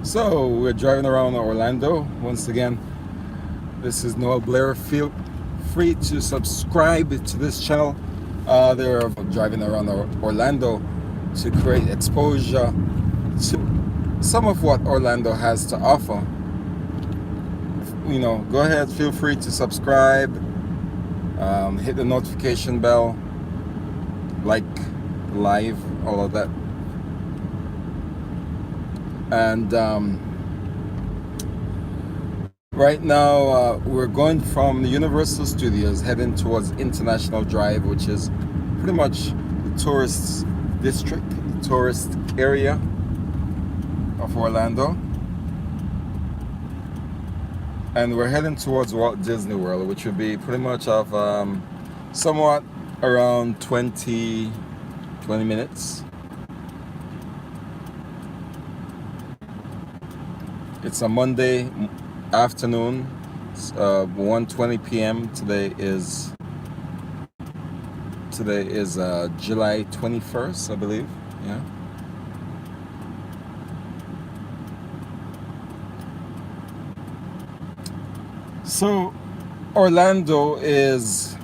So we're driving around Orlando once again. This is Noel Blair. Feel free to subscribe to this channel. They're driving around Orlando to create exposure to some of what Orlando has to offer. Go ahead, feel free to subscribe, hit the notification bell, like, live, all of that. And right now we're going from the Universal Studios heading towards International Drive, which is pretty much the tourist district, the tourist area of Orlando. And we're heading towards Walt Disney World, which would be pretty much of somewhat around 20 minutes. It's a Monday afternoon. It's 1:20 p.m. Today is July 21st, I believe. Yeah. So Orlando is,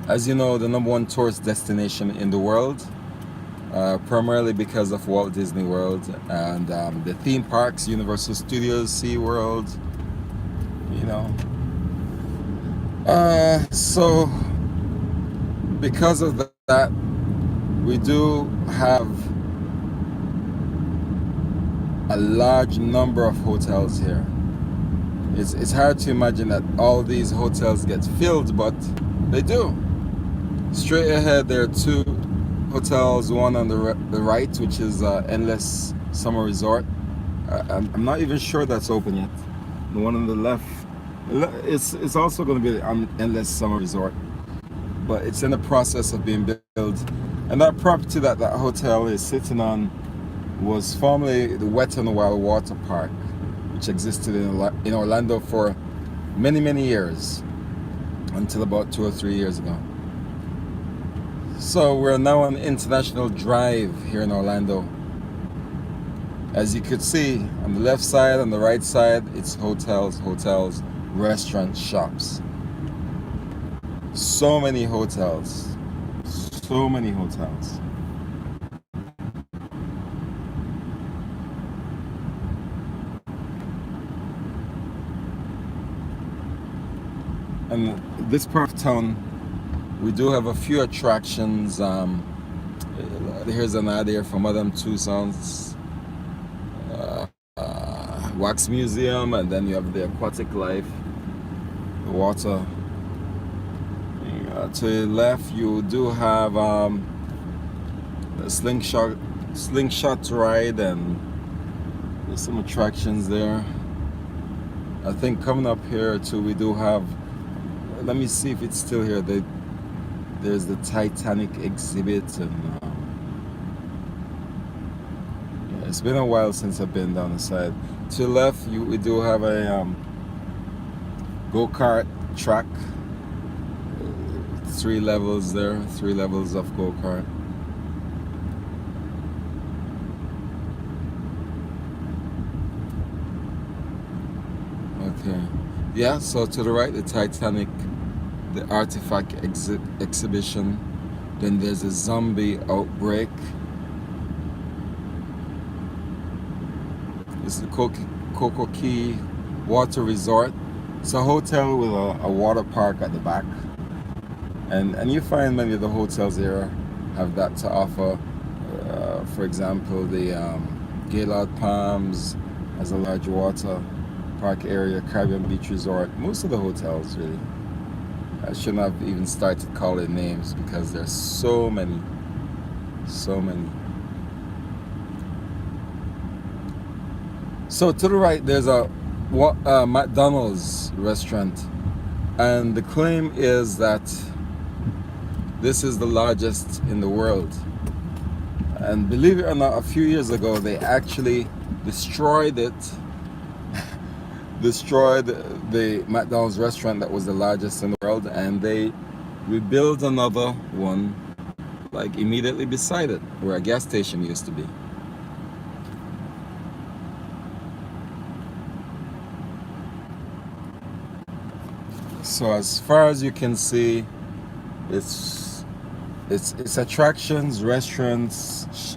as you know, the #1 tourist destination in the world. Primarily because of Walt Disney World and the theme parks, Universal Studios, SeaWorld, So because of that, we do have a large number of hotels here. It's hard to imagine that all these hotels get filled, but they do. Straight ahead, there are two hotels, one on the right, which is Endless Summer Resort. I'm not even sure that's open yet. The one on the left, it's also going to be on Endless Summer Resort, but it's in the process of being built. And that property that hotel is sitting on was formerly the Wet n Wild Water Park, which existed in Orlando for many years, until about 2 or 3 years ago. So we're now on International Drive here in Orlando. As you could see, on the left side, on the right side, it's hotels, restaurants, shops. So many hotels. So many hotels. And this part of town, we do have a few attractions. Here's an idea from Madame Tussauds Wax Museum, and then you have the aquatic life, the water. To the left, you do have a slingshot ride, and there's some attractions there. I think coming up here too, we do have. Let me see if it's still here. There's the Titanic exhibit, and yeah, it's been a while since I've been down the side. To the left, we do have a go-kart track. 3 levels there, 3 levels of go-kart. Okay, yeah. So to the right, the Titanic, the artifact exhibition. Then there's a zombie outbreak. This is the Coco Key Water Resort. It's a hotel with a water park at the back, and you find many of the hotels here have that to offer. For example, the Gaylord Palms has a large water park area. Caribbean Beach Resort. Most of the hotels, really. I shouldn't have even started calling names because there's so many. So to the right, there's a McDonald's restaurant, and the claim is that this is the largest in the world. And believe it or not, a few years ago they actually destroyed it. Destroyed the McDonald's restaurant that was the largest in the world, and they rebuilt another one like immediately beside it, where a gas station used to be. So as far as you can see, it's it's attractions, restaurants,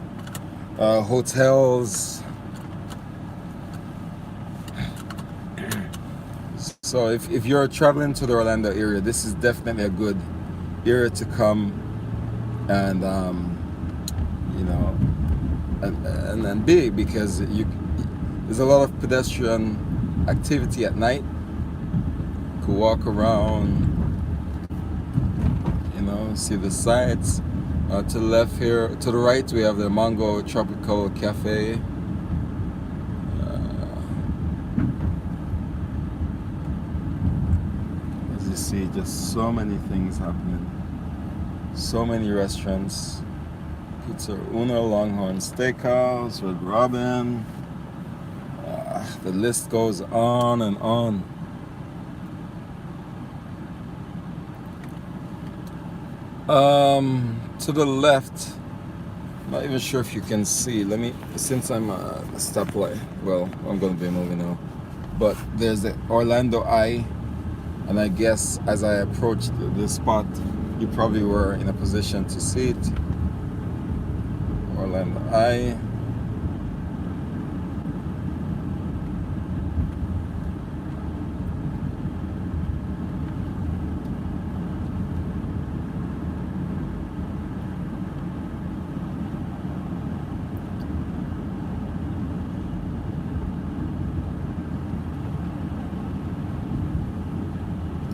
hotels. So if you're traveling to the Orlando area, this is definitely a good area to come and you know and be, because there's a lot of pedestrian activity at night. You could walk around, see the sights. To the left here, to the right, we have the Mango Tropical Cafe. As you see, just so many things happening. So many restaurants. Pizza Uno, Longhorn Steakhouse, Red Robin. The list goes on and on. To the left, I'm not even sure if you can see. Let me, since I'm a stoplight, well, I'm going to be moving now. But there's the Orlando Eye, and I guess as I approached the spot, you probably were in a position to see it. Orlando Eye.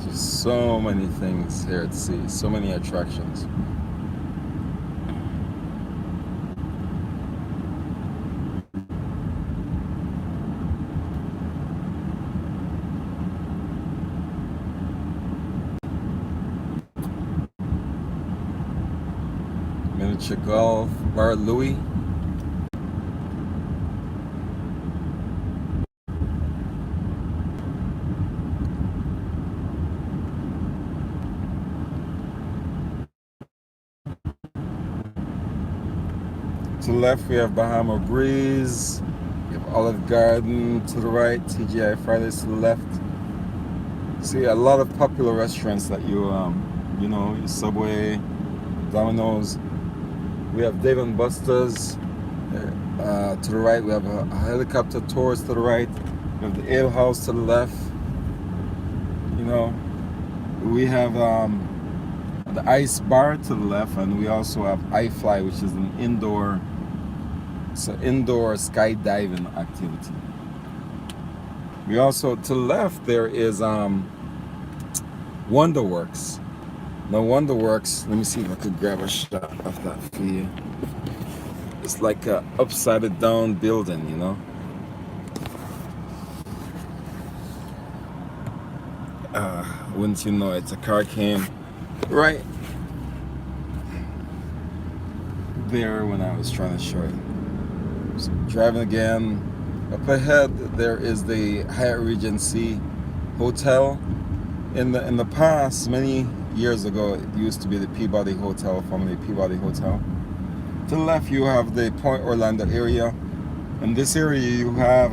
So many things here to see, so many attractions. Miniature golf, Bar Louie. To the left, we have Bahama Breeze. We have Olive Garden to the right. TGI Fridays to the left. See a lot of popular restaurants that your Subway, Domino's. We have Dave and Buster's. To the right, we have a helicopter tours to the right. We have the Ale House to the left. We have the Ice Bar to the left, and we also have iFly, which is an indoor skydiving activity. We also, to the left, there is Wonderworks. Now Wonderworks, let me see if I could grab a shot of that for you. It's like a upside down building, Wouldn't you know it, a car came right there when I was trying to show it. So driving again. Up ahead there is the Hyatt Regency Hotel. In the past, many years ago, it used to be the Peabody Hotel, formerly Peabody Hotel. To the left you have the Point Orlando area. In this area you have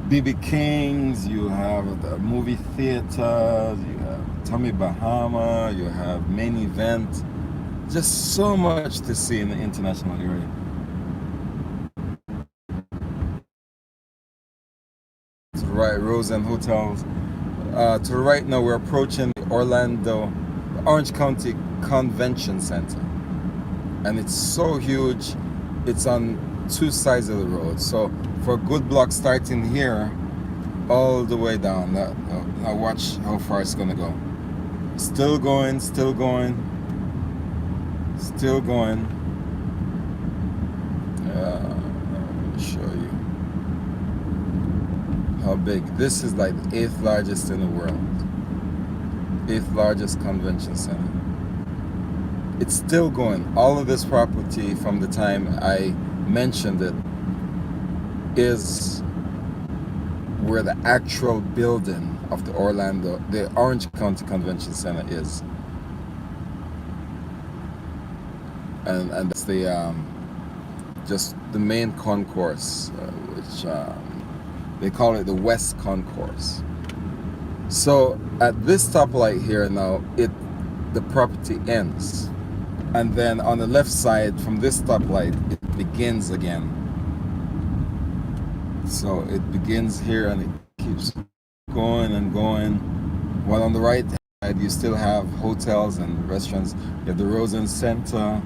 BB King's, you have the movie theaters, you have Tommy Bahama, you have Main Event. Just so much to see in the international area. To the right, Rosen Hotels. To the right now, we're approaching the Orange County Convention Center. And it's so huge, it's on two sides of the road. So for a good block starting here, all the way down. Now watch how far it's gonna go. Still going, still going, still going. Let me show you how big. This is like the 8th largest in the world. 8th largest convention center. It's still going. All of this property from the time I mentioned it is where the actual building of the Orange County Convention Center is. And that's the just the main concourse, which they call it the West Concourse. So at this stoplight here now, the property ends, and then on the left side from this stoplight it begins again. So it begins here and it keeps going and going. While on the right side you still have hotels and restaurants. You have the Rosen Center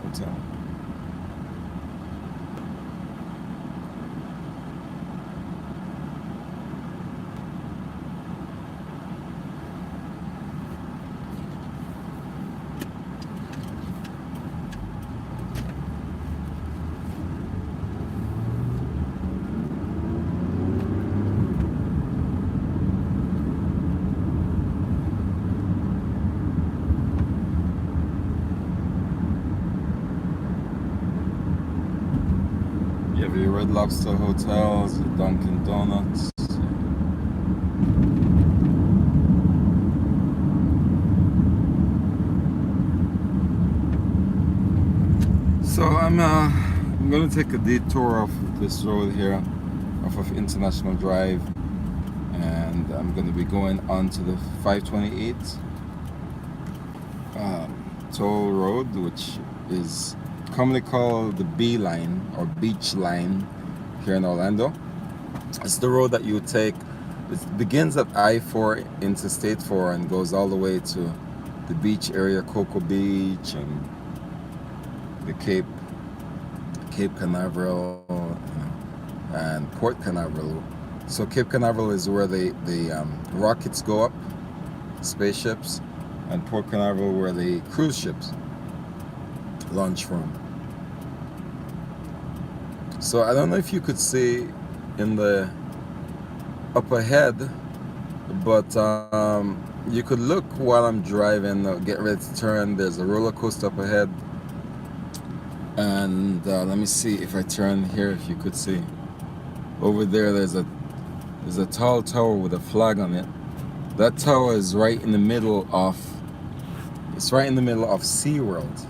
Hotel. You have your Red Lobster hotels, your Dunkin' Donuts. So I'm going to take a detour off this road here, off of International Drive, and I'm going to be going on to the 528 toll road, which is commonly called the B line or beach line here in Orlando. It's the road that you would take. It begins at I-4 Interstate 4 and goes all the way to the beach area, Cocoa Beach and the Cape Canaveral and Port Canaveral. So Cape Canaveral is where the rockets go up, spaceships, and Port Canaveral where the cruise ships launch from. So I don't know if you could see in the up ahead, but you could look while I'm driving, get ready to turn. There's a roller coaster up ahead, and let me see if I turn here, if you could see over there. There's a tall tower with a flag on it. That tower is right in the middle of SeaWorld.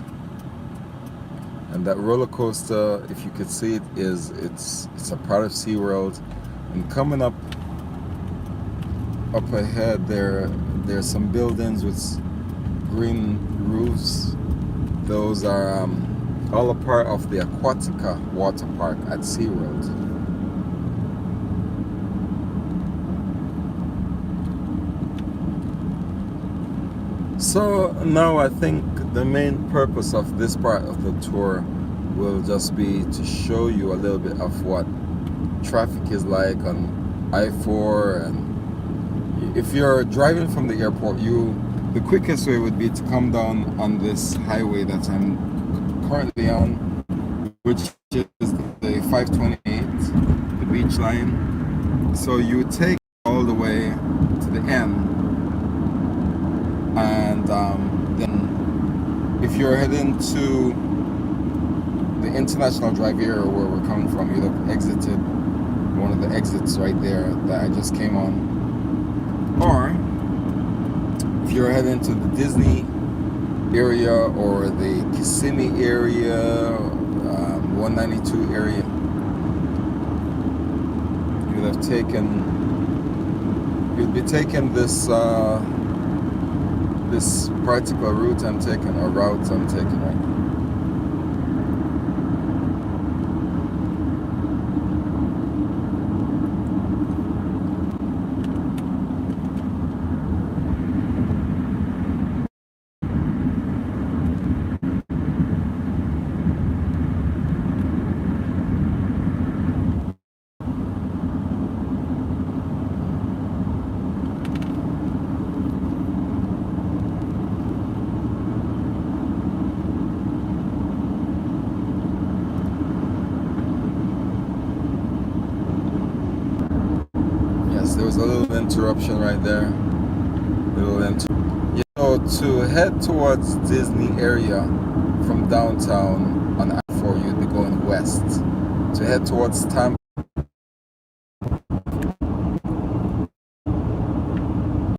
And that roller coaster, if you could see it, it's a part of SeaWorld. And coming up ahead, there's some buildings with green roofs. Those are all a part of the Aquatica water park at SeaWorld. So now I think the main purpose of this part of the tour will just be to show you a little bit of what traffic is like on I-4. And if you're driving from the airport, the quickest way would be to come down on this highway that I'm currently on, which is the 528, the beach line. So you take all the way to the end, and then if you're heading to the International Drive area where we're coming from, you'd have exited one of the exits right there that I just came on. Or if you're heading to the Disney area or the Kissimmee area, 192 area, you'd be taking this this particular route I'm taking right now. There was a little interruption right there. To head towards Disney area from downtown on I-4, you'd be going west. To head towards Tampa